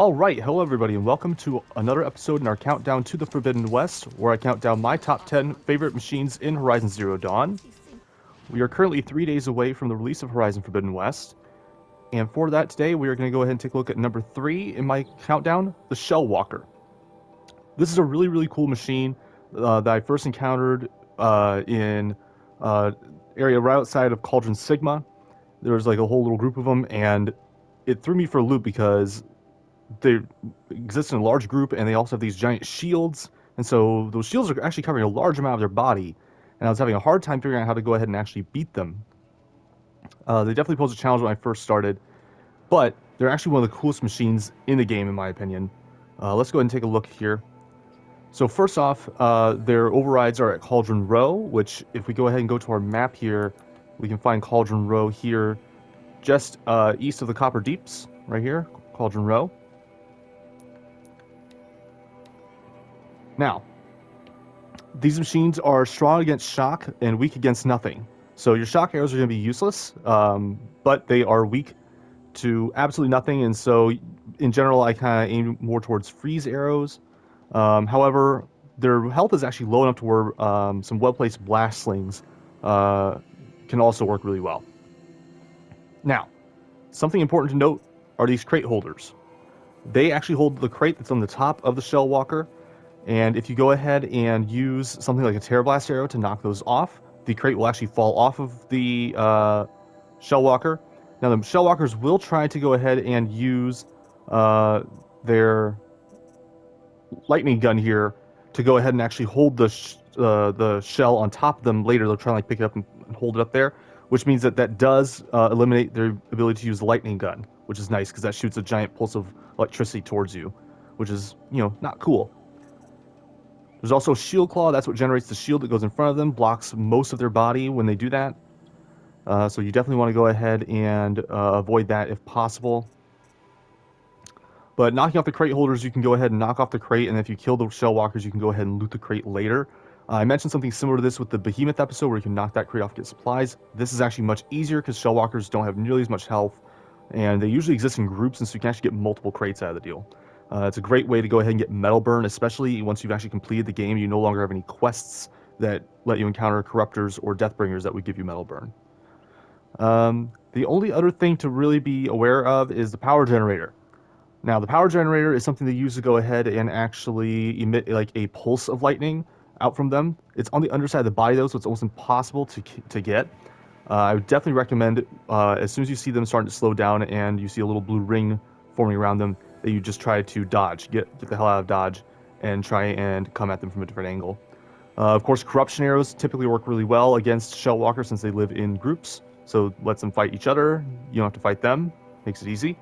All right, hello everybody, and welcome to another episode in our countdown to the Forbidden West, where I count down my top 10 favorite machines in Horizon Zero Dawn. We are currently 3 days away from the release of Horizon Forbidden West, and for that today, we are going to go ahead and take a look at number 3 in my countdown, the Shell Walker. This is a really cool machine that I first encountered in area right outside of Cauldron Sigma. There was like a whole little group of them, and it threw me for a loop because they exist in a large group, and they also have these giant shields, and so those shields are actually covering a large amount of their body, and I was having a hard time figuring out how to go ahead and actually beat them. They definitely posed a challenge when I first started, but they're actually one of the coolest machines in the game, in my opinion. Let's go ahead and take a look here. So first off, their overrides are at Cauldron Row, which if we go ahead and go to our map here, we can find Cauldron Row here, just east of the Copper Deeps, right here, Cauldron Row. Now, these machines are strong against shock and weak against nothing. So your shock arrows are going to be useless, but they are weak to absolutely nothing. And so, in general, I kind of aim more towards freeze arrows. However, their health is actually low enough to where some well-placed blast slings can also work really well. Now, something important to note are these crate holders. They actually hold the crate that's on the top of the Shell Walker. And if you go ahead and use something like a Terror Blast arrow to knock those off, the crate will actually fall off of the Shell Walker. Now, the Shell Walkers will try to go ahead and use their lightning gun here to go ahead and actually hold the shell on top of them later. They'll try to like pick it up and hold it up there, which means that does eliminate their ability to use the lightning gun, which is nice because that shoots a giant pulse of electricity towards you, which is, not cool. There's also Shield Claw. That's what generates the shield that goes in front of them, blocks most of their body when they do that. So you definitely want to go ahead and avoid that if possible. But knocking off the crate holders, you can go ahead and knock off the crate, and if you kill the Shell Walkers, you can go ahead and loot the crate later. I mentioned something similar to this with the Behemoth episode, where you can knock that crate off and get supplies. This is actually much easier because Shell Walkers don't have nearly as much health, and they usually exist in groups, and so you can actually get multiple crates out of the deal. It's a great way to go ahead and get Metal Burn, especially once you've actually completed the game. You no longer have any quests that let you encounter Corruptors or Deathbringers that would give you Metal Burn. The only other thing to really be aware of is the power generator. Now, the power generator is something they use to go ahead and actually emit like a pulse of lightning out from them. It's on the underside of the body, though, so it's almost impossible to get. I would definitely recommend, as soon as you see them starting to slow down and you see a little blue ring forming around them, that you just try to dodge, get the hell out of dodge, and try and come at them from a different angle. Of course, corruption arrows typically work really well against Shell Walkers since they live in groups, so lets them fight each other. You don't have to fight them, makes it easy.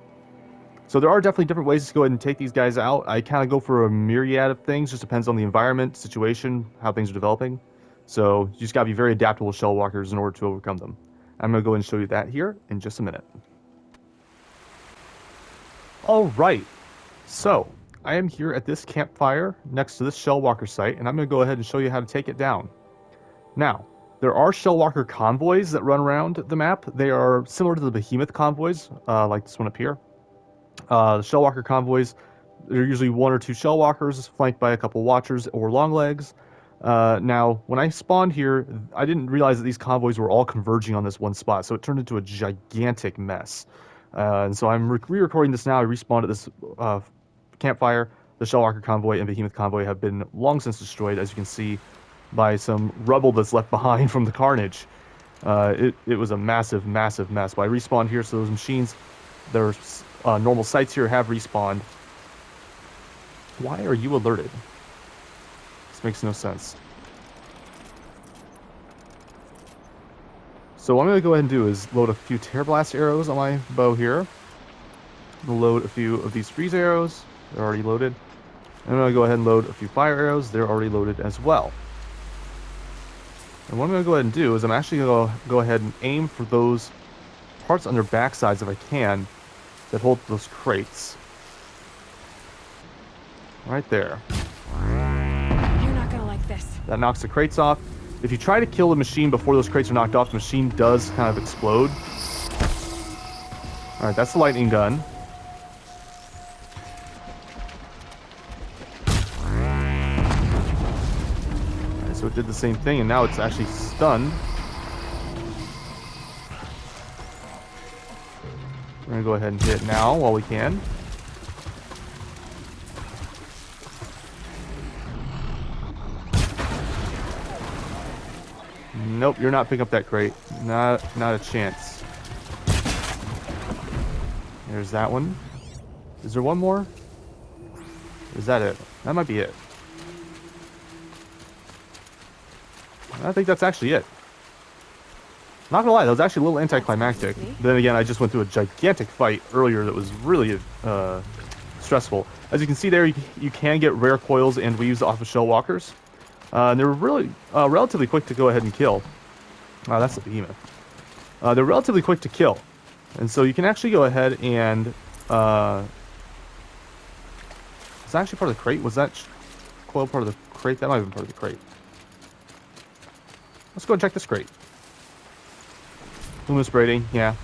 So there are definitely different ways to go ahead and take these guys out. I kind of go for a myriad of things, just depends on the environment, situation, how things are developing. So you just gotta be very adaptable with Shell Walkers in order to overcome them. I'm gonna go ahead and show you that here in just a minute. Alright, so I am here at this campfire next to this Shell Walker site, and I'm going to go ahead and show you how to take it down. Now, there are Shell Walker convoys that run around the map. They are similar to the Behemoth convoys, like this one up here. The Shell Walker convoys, they're usually 1 or 2 Shell Walkers, flanked by a couple Watchers or Longlegs. Now, when I spawned here, I didn't realize that these convoys were all converging on this one spot, so it turned into a gigantic mess. And so I'm re-recording this now. I respawned at this campfire. The Shell Walker convoy and Behemoth convoy have been long since destroyed, as you can see by some rubble that's left behind from the carnage. It was a massive mess. But I respawned here, so those machines, their normal sites here have respawned. Why are you alerted? This makes no sense. So what I'm going to go ahead and do is load a few Terror Blast arrows on my bow here. Load a few of these freeze arrows. They're already loaded. And I'm going to go ahead and load a few fire arrows. They're already loaded as well. And what I'm going to go ahead and do is I'm actually going to go ahead and aim for those parts on their backsides, if I can, that hold those crates. Right there. You're not going to like this. That knocks the crates off. If you try to kill the machine before those crates are knocked off, the machine does kind of explode. Alright, that's the lightning gun. it did the same thing, and now it's actually stunned. We're gonna go ahead and hit it now while we can. Nope, you're not picking up that crate. Not a chance. There's that one. Is there one more? Is that it? That might be it. I think that's actually it. Not gonna lie, that was actually a little anticlimactic. Then again, I just went through a gigantic fight earlier that was really stressful. As you can see there, you can get rare coils and weaves off of shell walkers. And they're really relatively quick to go ahead and kill. That's the behemoth. They're relatively quick to kill. And so you can actually go ahead and... is that actually part of the crate? Was that coil part of the crate? That might have been part of the crate. Let's go and check this crate. Luminous braiding, yeah.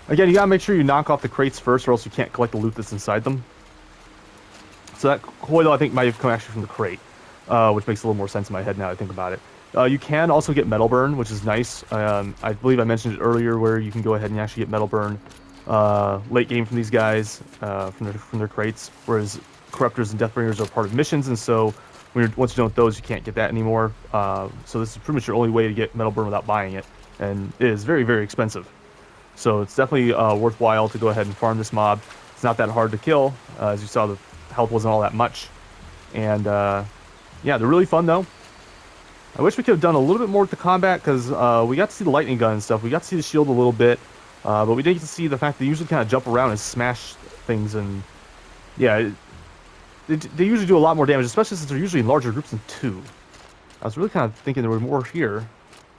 Again, you gotta make sure you knock off the crates first, or else you can't collect the loot that's inside them. So that coil, I think, might have come actually from the crate, which makes a little more sense in my head now that I think about it. You can also get metal burn, which is nice. I believe I mentioned it earlier, where you can go ahead and actually get metal burn late game from these guys, from their crates, whereas corruptors and deathbringers are part of missions, and so once you don't get those, you can't get that anymore. So this is pretty much your only way to get metal burn without buying it, and it is very, very expensive. So it's definitely worthwhile to go ahead and farm this mob. It's not that hard to kill. As you saw, the health wasn't all that much. And yeah, they're really fun though. I wish we could have done a little bit more with the combat, because we got to see the lightning gun and stuff. We got to see the shield a little bit, but we didn't get to see the fact that they usually kind of jump around and smash things. And yeah, they usually do a lot more damage, especially since they're usually in larger groups than two. I was really kind of thinking there were more here.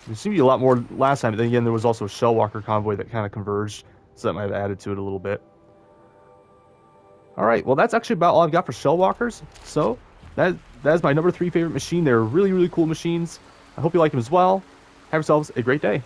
There seemed to be a lot more last time, but then again, there was also a shell walker convoy that kind of converged, so that might have added to it a little bit. Alright, well that's actually about all I've got for shell walkers. So, that is my number 3 favorite machine. They're really, really cool machines. I hope you like them as well. Have yourselves a great day.